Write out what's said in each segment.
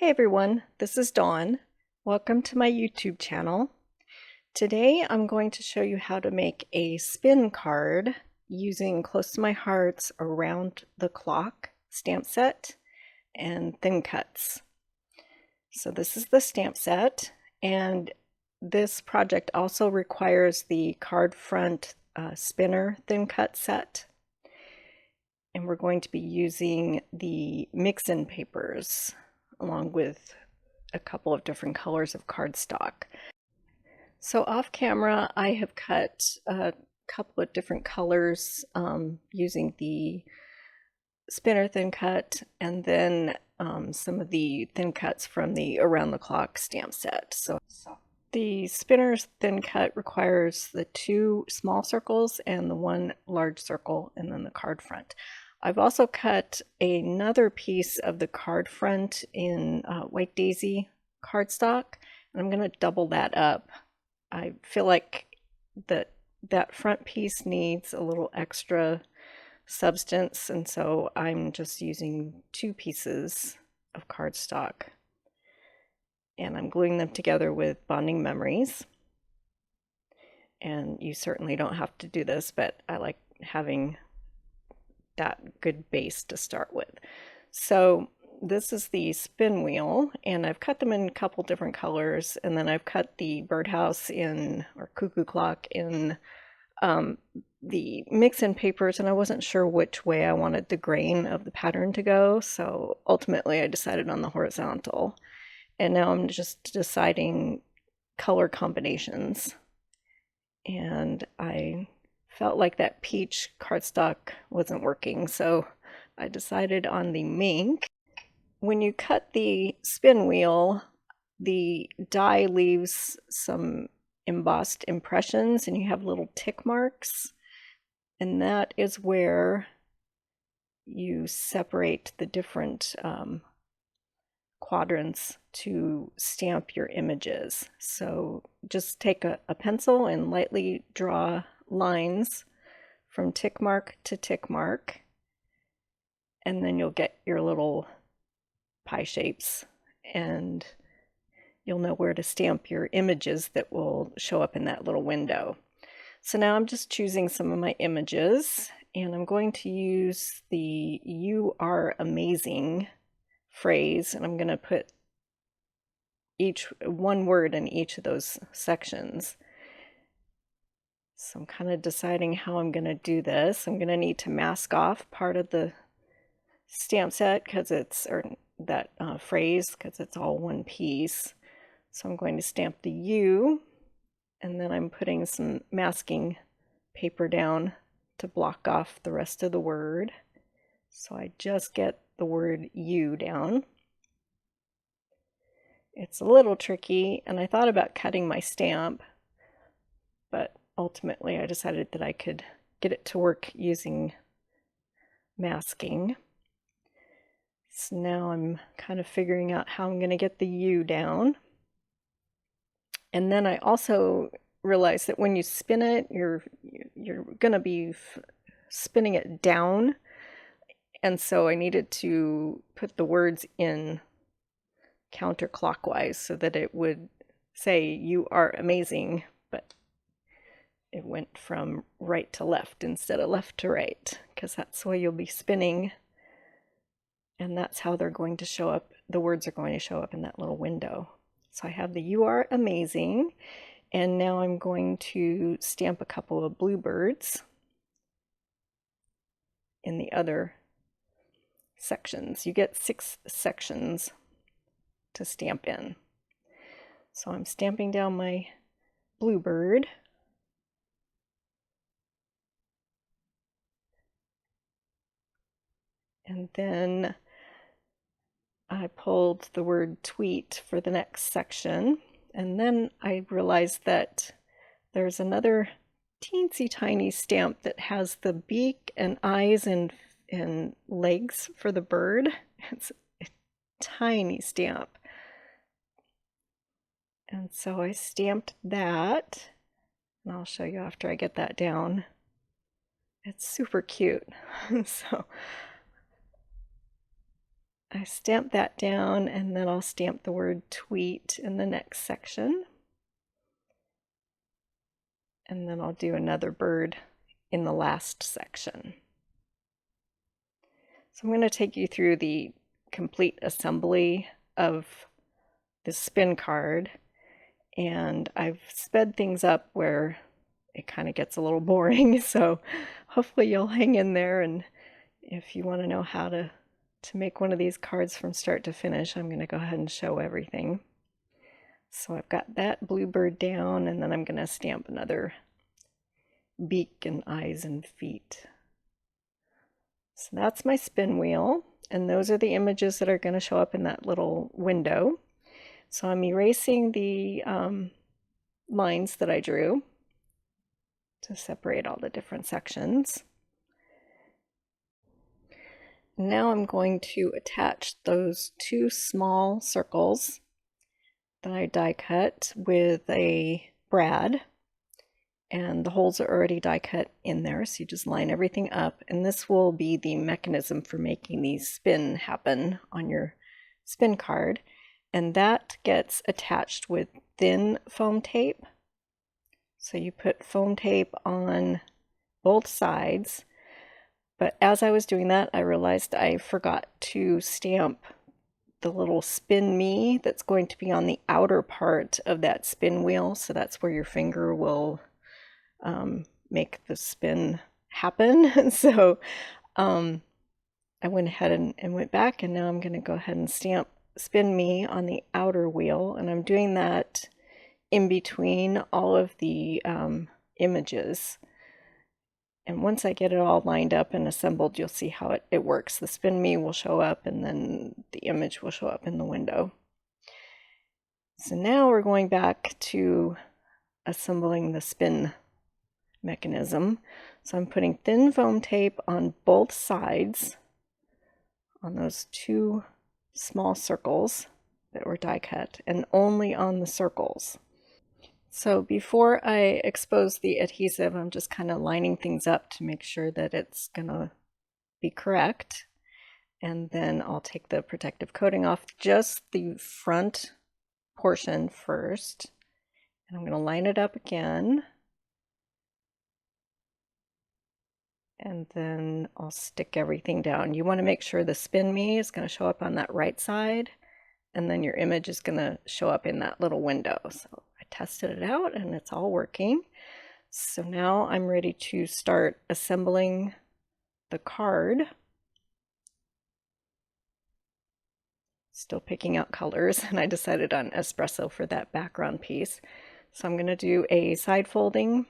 Hey everyone, this is Dawn. Welcome to my YouTube channel. Today I'm going to show you how to make a spin card using Close to My Heart's Around the Clock stamp set and thin cuts. So this is the stamp set, and this project also requires the card front spinner thin cut set. And we're going to be using the mix-in papers along with a couple of different colors of cardstock. So off camera, I have cut a couple of different colors using the spinner thin cut and then some of the thin cuts from the Around the Clock stamp set. So the spinner's thin cut requires the 2 small circles and the 1 large circle and then the card front. I've also cut another piece of the card front in White Daisy cardstock, and I'm going to double that up. I feel like that front piece needs a little extra substance, and so I'm just using 2 pieces of cardstock, and I'm gluing them together with bonding memories. And you certainly don't have to do this, but I like having that good base to start with. So this is the spin wheel, and I've cut them in a couple different colors, and then I've cut the birdhouse in, or cuckoo clock in the mix-in papers, and I wasn't sure which way I wanted the grain of the pattern to go, so ultimately I decided on the horizontal. And now I'm just deciding color combinations, and I felt like that peach cardstock wasn't working, so I decided on the Mink. When you cut the spin wheel, the die leaves some embossed impressions and you have little tick marks, and that is where you separate the different quadrants to stamp your images. So just take a pencil and lightly draw lines from tick mark to tick mark, and then you'll get your little pie shapes, and you'll know where to stamp your images that will show up in that little window. So now I'm just choosing some of my images, and I'm going to use the "You are amazing" phrase, and I'm going to put one word in each of those sections. So I'm kind of deciding how I'm going to do this. I'm going to need to mask off part of the stamp set because it's, or that phrase, because it's all one piece. So I'm going to stamp the U, and then I'm putting some masking paper down to block off the rest of the word. So I just get the word U down. It's a little tricky, and I thought about cutting my stamp, but ultimately I decided that I could get it to work using masking. So now I'm kind of figuring out how I'm going to get the U down. And then I also realized that when you spin it, you're going to be spinning it down. And so I needed to put the words in counterclockwise so that it would say "You are amazing," but it went from right to left instead of left to right, because that's the way you'll be spinning, and that's how they're going to show up. The words are going to show up in that little window. So I have the "You are amazing," and now I'm going to stamp a couple of bluebirds in the other sections. You get 6 sections to stamp in. So I'm stamping down my bluebird. And then I pulled the word "tweet" for the next section. And then I realized that there's another teensy tiny stamp that has the beak and eyes and legs for the bird. It's a tiny stamp. And so I stamped that, and I'll show you after I get that down. It's super cute. So I stamp that down, and then I'll stamp the word tweet in the next section. And then I'll do another bird in the last section. So I'm going to take you through the complete assembly of the spin card, and I've sped things up where it kind of gets a little boring, so hopefully you'll hang in there, and if you want to know how to make one of these cards from start to finish, I'm going to go ahead and show everything. So I've got that bluebird down, and then I'm going to stamp another beak and eyes and feet. So that's my spin wheel, and those are the images that are going to show up in that little window. So I'm erasing the lines that I drew to separate all the different sections. Now I'm going to attach those two small circles that I die cut with a brad, and the holes are already die cut in there, so you just line everything up, and this will be the mechanism for making the spin happen on your spin card, and that gets attached with thin foam tape. So you put foam tape on both sides, but as I was doing that, I realized I forgot to stamp the little spin me that's going to be on the outer part of that spin wheel, so that's where your finger will make the spin happen. So I went ahead and went back, and now I'm going to go ahead and stamp spin me on the outer wheel, and I'm doing that in between all of the images. And once I get it all lined up and assembled, you'll see how it works. The spin me will show up, and then the image will show up in the window. So now we're going back to assembling the spin mechanism. So I'm putting thin foam tape on both sides on those two small circles that were die cut, and only on the circles. So before I expose the adhesive, I'm just kind of lining things up to make sure that it's gonna be correct. And then I'll take the protective coating off just the front portion first. And I'm gonna line it up again. And then I'll stick everything down. You want to make sure the spin me is going to show up on that right side, and then your image is going to show up in that little window. So I tested it out, and it's all working. So now I'm ready to start assembling the card. Still picking out colors, and I decided on Espresso for that background piece. So I'm going to do a side folding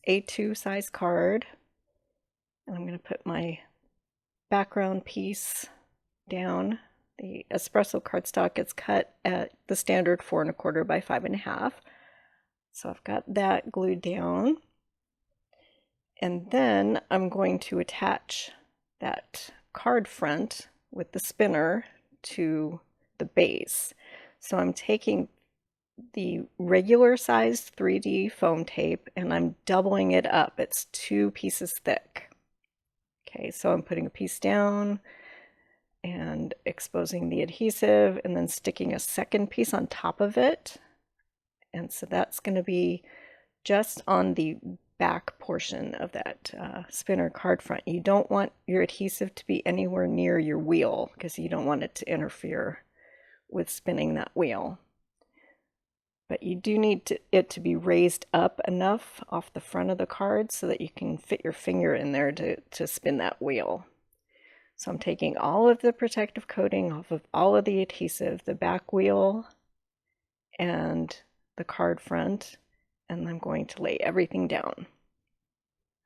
A2 size card, and I'm going to put my background piece down. The Espresso cardstock is cut at the standard 4 1/4 by 5 1/2. So I've got that glued down. And then I'm going to attach that card front with the spinner to the base. So I'm taking the regular sized 3D foam tape and I'm doubling it up. It's 2 pieces thick. Okay, so I'm putting a piece down and exposing the adhesive, and then sticking a second piece on top of it. And so that's going to be just on the back portion of that spinner card front. You don't want your adhesive to be anywhere near your wheel because you don't want it to interfere with spinning that wheel. But you do need it to be raised up enough off the front of the card so that you can fit your finger in there to spin that wheel. So I'm taking all of the protective coating off of all of the adhesive, the back wheel and the card front, and I'm going to lay everything down.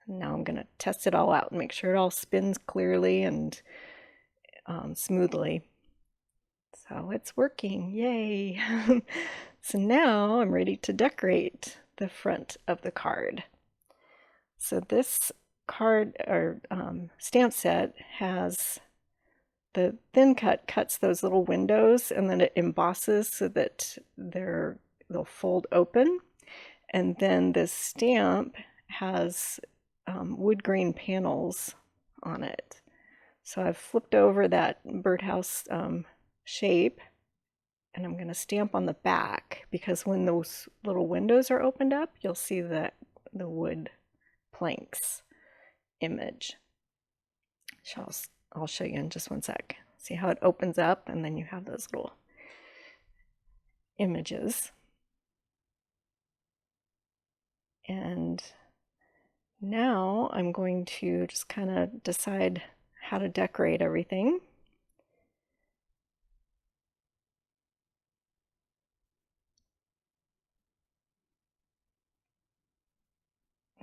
And now I'm going to test it all out and make sure it all spins clearly and smoothly. So it's working, yay! So now I'm ready to decorate the front of the card. So this card or stamp set has the thin cut cuts those little windows, and then it embosses so that they'll fold open. And then this stamp has wood grain panels on it. So I've flipped over that birdhouse shape, and I'm going to stamp on the back, because when those little windows are opened up, you'll see the wood planks image. So I'll show you in just one sec. See how it opens up, and then you have those little images. And now I'm going to just kind of decide how to decorate everything.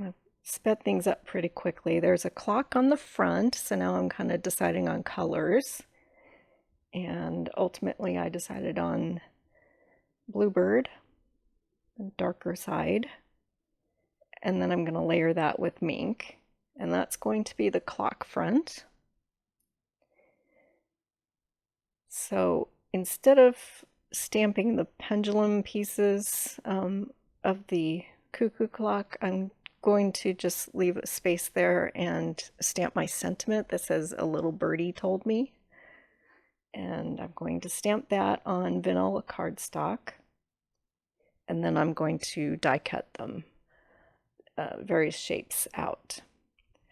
I've sped things up pretty quickly. There's a clock on the front, so now I'm kind of deciding on colors. And ultimately I decided on Bluebird, the darker side. And then I'm going to layer that with Mink. And that's going to be the clock front. So instead of stamping the pendulum pieces of the cuckoo clock, I'm going to just leave a space there and stamp my sentiment that says "A little birdie told me." And I'm going to stamp that on vanilla cardstock. And then I'm going to die cut them various shapes out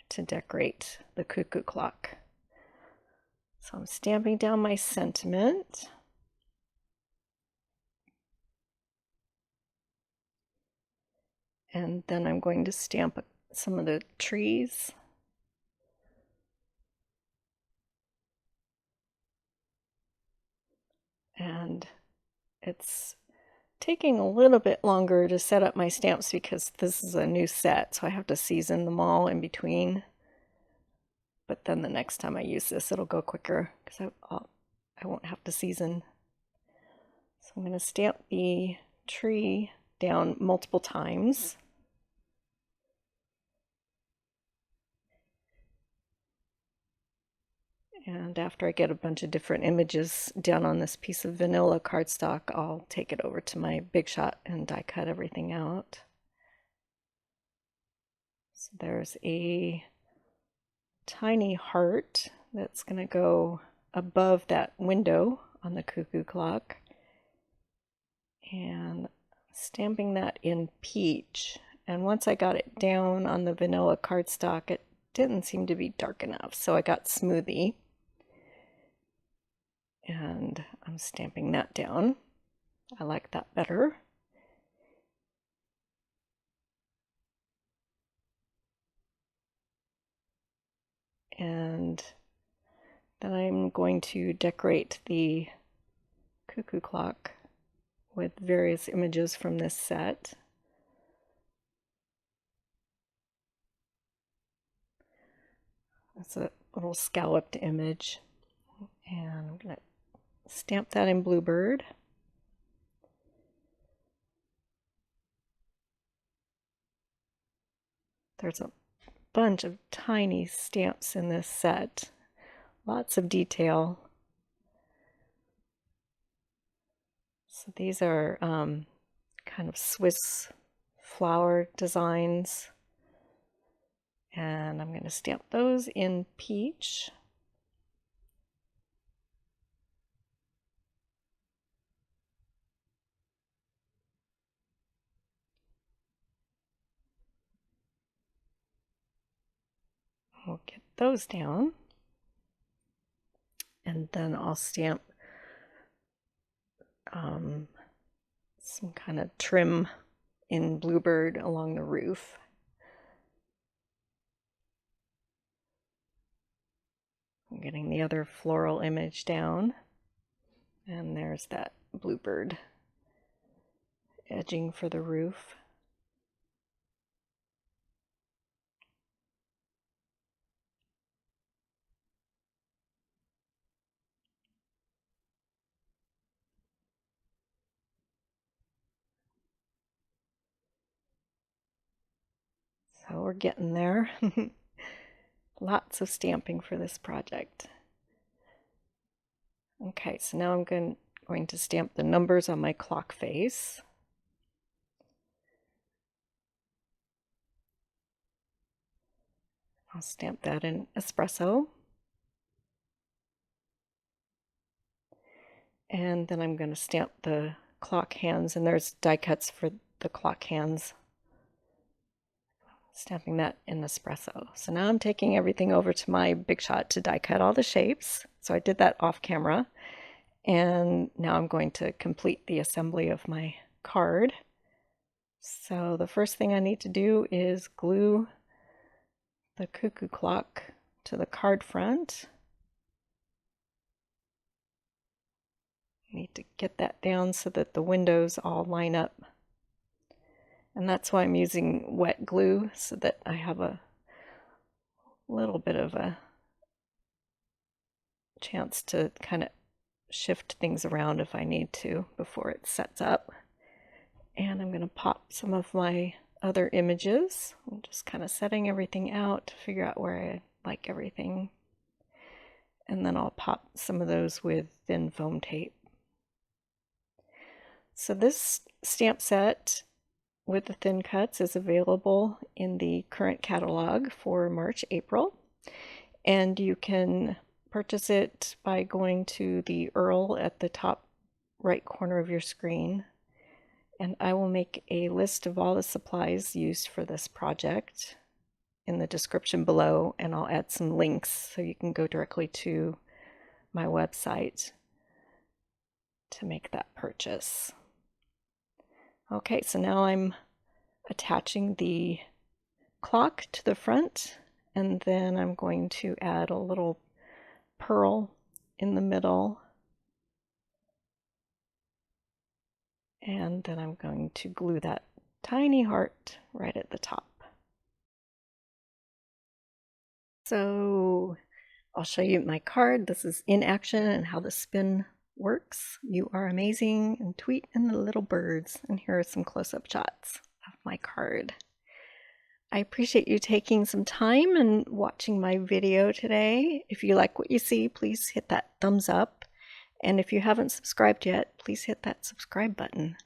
to decorate the cuckoo clock. So I'm stamping down my sentiment. And then I'm going to stamp some of the trees. And it's taking a little bit longer to set up my stamps because this is a new set, so I have to season them all in between. But then the next time I use this, it'll go quicker because I won't have to season. So I'm going to stamp the tree down multiple times. And after I get a bunch of different images down on this piece of vanilla cardstock, I'll take it over to my Big Shot and die cut everything out. So there's a tiny heart that's going to go above that window on the cuckoo clock. And stamping that in peach. And once I got it down on the vanilla cardstock, it didn't seem to be dark enough. So I got Smoothie. And I'm stamping that down. I like that better. And then I'm going to decorate the cuckoo clock with various images from this set. That's a little scalloped image. And I'm going to stamp that in Bluebird. There's a bunch of tiny stamps in this set. Lots of detail. So these are kind of Swiss flower designs. And I'm going to stamp those in peach. We'll get those down. And then I'll stamp some kind of trim in Bluebird along the roof. I'm getting the other floral image down. And there's that Bluebird edging for the roof. So we're getting there. Lots of stamping for this project. Okay, so now I'm going to stamp the numbers on my clock face. I'll stamp that in Espresso. And then I'm going to stamp the clock hands, and there's die cuts for the clock hands. Stamping that in Espresso. So now I'm taking everything over to my Big Shot to die cut all the shapes. So I did that off camera. And now I'm going to complete the assembly of my card. So the first thing I need to do is glue the Cuckoo clock to the card front. I need to get that down so that the windows all line up. And that's why I'm using wet glue, so that I have a little bit of a chance to kind of shift things around if I need to before it sets up. And I'm going to pop some of my other images. I'm just kind of setting everything out to figure out where I like everything. And then I'll pop some of those with thin foam tape. So this stamp set with the thin cuts is available in the current catalog for March, April. And you can purchase it by going to the URL at the top right corner of your screen. And I will make a list of all the supplies used for this project in the description below, and I'll add some links so you can go directly to my website to make that purchase. Okay, so now I'm attaching the clock to the front, and then I'm going to add a little pearl in the middle, and then I'm going to glue that tiny heart right at the top. So I'll show you my card. This is in action and how the spin works. You are amazing, and tweet and the little birds. And here are some close-up shots of my card. I appreciate you taking some time and watching my video today. If you like what you see, please hit that thumbs up. And if you haven't subscribed yet, please hit that subscribe button.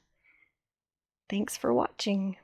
Thanks for watching.